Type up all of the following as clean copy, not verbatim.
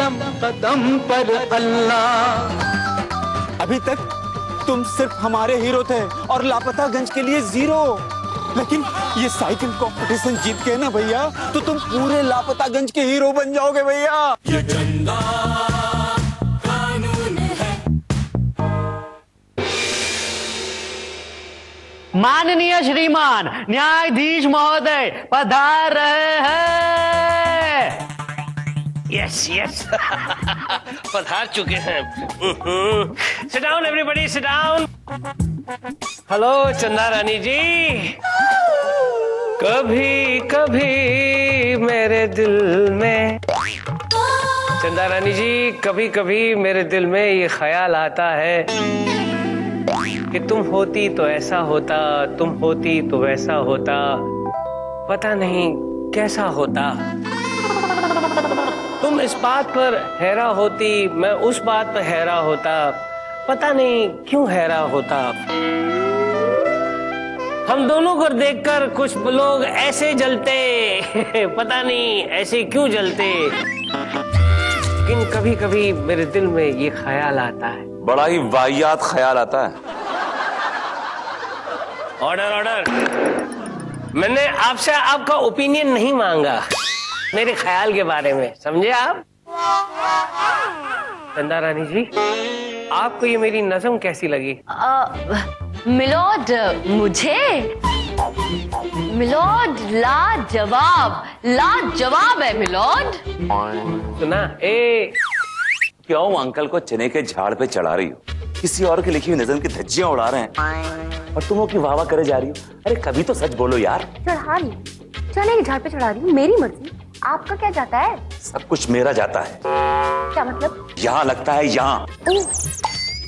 कदम कदम पर अल्लाह। अभी तक तुम सिर्फ हमारे हीरो थे और लापतागंज के लिए जीरो, लेकिन ये साइकिल कंपटीशन जीत के ना भैया तो तुम पूरे लापतागंज के हीरो बन जाओगे भैया। ये झंडा कानून है। माननीय श्रीमान न्यायाधीश महोदय पधार रहे हैं। यस यस पधार चुके हैं। Sit down everybody, sit down. Hello चंदा रानी जी। कभी कभी मेरे दिल में, चंदा रानी जी, कभी कभी मेरे दिल में ये ख्याल आता है कि तुम होती तो ऐसा होता, तुम होती तो वैसा होता, पता नहीं कैसा होता। तुम इस बात पर हैरा होती, मैं उस बात पर हैरा होता, पता नहीं क्यों हैरा होता। हम दोनों को देखकर कुछ लोग ऐसे जलते पता नहीं ऐसे क्यों जलते, लेकिन कभी कभी मेरे दिल में ये ख्याल आता है। बड़ा ही वाहियात ख्याल आता है। Order order. मैंने आपसे आपका ओपिनियन नहीं मांगा मेरे ख्याल के बारे में, समझे आप? चंदा रानी जी, आपको ये मेरी नज़म कैसी लगी? मिलोड, मुझे मिलोड लाजवाब, लाजवाब है मिलोड। सुना ए क्यों अंकल को चने के झाड़ पे चढ़ा रही हो? किसी और की लिखी हुई नज़म की धज्जियां उड़ा रहे हैं और तुम वो की वाह वाह करे जा रही हो। अरे कभी तो सच बोलो यार। चढ़ा रही हूँ, चने के झाड़ पे चढ़ा रही हूँ, मेरी मर्जी। आपका क्या जाता है? सब कुछ मेरा जाता है। क्या मतलब? यहाँ लगता है यहाँ।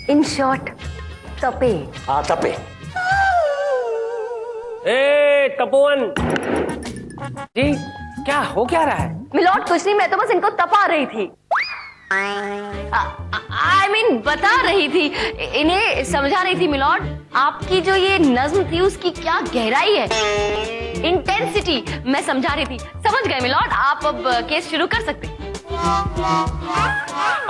इन शॉर्ट तपे। हाँ तपे। ए तपोवन जी, क्या हो क्या रहा है? मिलोड कुछ नहीं, मैं तो बस इनको तपा रही थी। I mean, बता रही थी, इन्हें समझा रही थी मिलोड। आपकी जो ये नज्म थी उसकी क्या गहराई है, इंटेंसिटी मैं समझा रही थी। समझ गए मिलोड, आप अब केस शुरू कर सकते।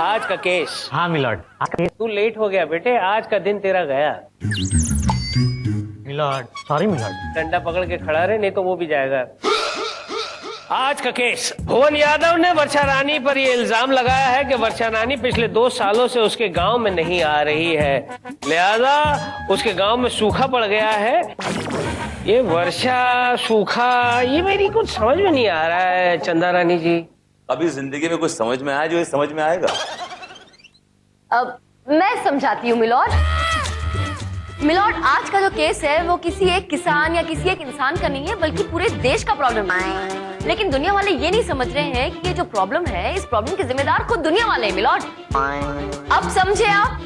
आज का केस? हाँ मिलॉर्ड। तू लेट हो गया बेटे, आज का दिन तेरा गया। Milord sorry milord. डंडा पकड़ के खड़ा रहे, नहीं तो वो भी जाएगा। आज का केस, भुवन यादव ने वर्षा रानी पर यह इल्जाम लगाया है कि वर्षा रानी पिछले 2 सालों से उसके गांव में नहीं आ रही है, लिहाजा उसके गांव में सूखा पड़ गया है। ये वर्षा सूखा, ये मेरी कुछ समझ में नहीं आ रहा है चंदा रानी जी। अभी जिंदगी में कुछ समझ में आया जो ये समझ में आएगा? अब मैं समझाती हूँ मिलोड। मिलोड, आज का जो केस है वो किसी एक किसान या किसी एक इंसान का नहीं है, बल्कि पूरे देश का प्रॉब्लम है। लेकिन दुनिया वाले ये नहीं समझ रहे हैं कि ये जो प्रॉब्लम है, इस प्रॉब्लम के जिम्मेदार खुद दुनिया वाले हैं मिलोड। अब समझे आप?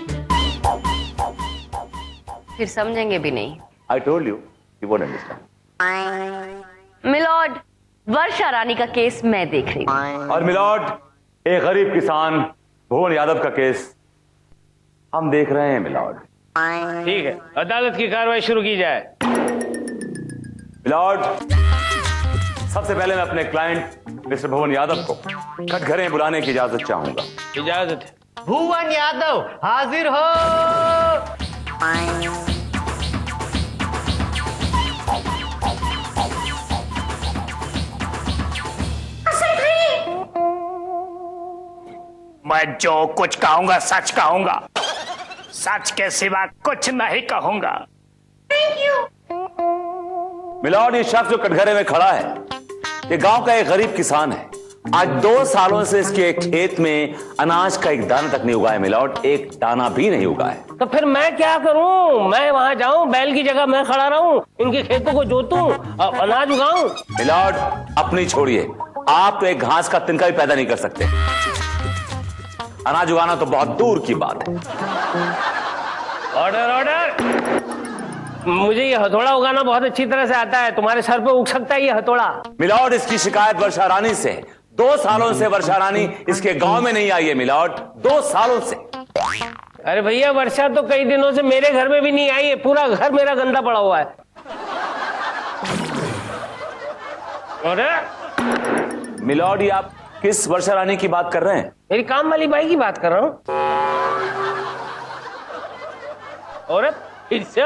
फिर समझेंगे भी नहीं। I told you, you won't understand. My lord, Varsha Rani का केस मैं देख रही हूँ। और मिलॉर्ड, एक गरीब किसान भुवन यादव का केस हम देख रहे हैं मिलॉर्ड। ठीक है, अदालत की कार्रवाई शुरू की जाए। मिलॉर्ड, सबसे पहले मैं अपने क्लाइंट मिस्टर भुवन यादव को कटघरे में बुलाने की इजाजत चाहूंगा। इजाजत है। भुवन यादव हाजिर हो। मैं जो कुछ कहूंगा सच कहूंगा, सच के सिवा कुछ नहीं कहूंगा। मिलॉर्ड, ये शख्स जो कटघरे में खड़ा है ये गांव का एक गरीब किसान है। आज 2 सालों से इसके खेत में अनाज का एक दाना तक नहीं उगा है मिलॉर्ड, एक दाना भी नहीं उगा है। तो फिर मैं क्या करूं? मैं वहां जाऊं, बैल की जगह मैं खड़ा रहूं, इनके खेतों को जोतूं और अनाज उगाऊं? मिलॉर्ड, अपनी छोड़िए, आप तो एक घास का तिनका भी पैदा नहीं कर सकते। अनाज उगाना तो बहुत दूर की बात है। Order order. मुझे ये हथौड़ा उगाना बहुत अच्छी तरह से आता है, तुम्हारे सर पे उग सकता है ये हथौड़ा? मिलॉर्ड, इसकी शिकायत वर्षा रानी से। 2 सालों से वर्षा रानी इसके गांव में नहीं आई है मिलॉर्ड, 2 सालों से। अरे भैया, वर्षा तो कई दिनों से मेरे घर में भी नहीं आई है, पूरा घर मेरा गंदा पड़ा हुआ है। मिलॉर्ड, ये आप किस वर्षा रानी की बात कर रहे हैं? मेरी काम वाली बाई की बात कर रहा हूँ। औरत फिर से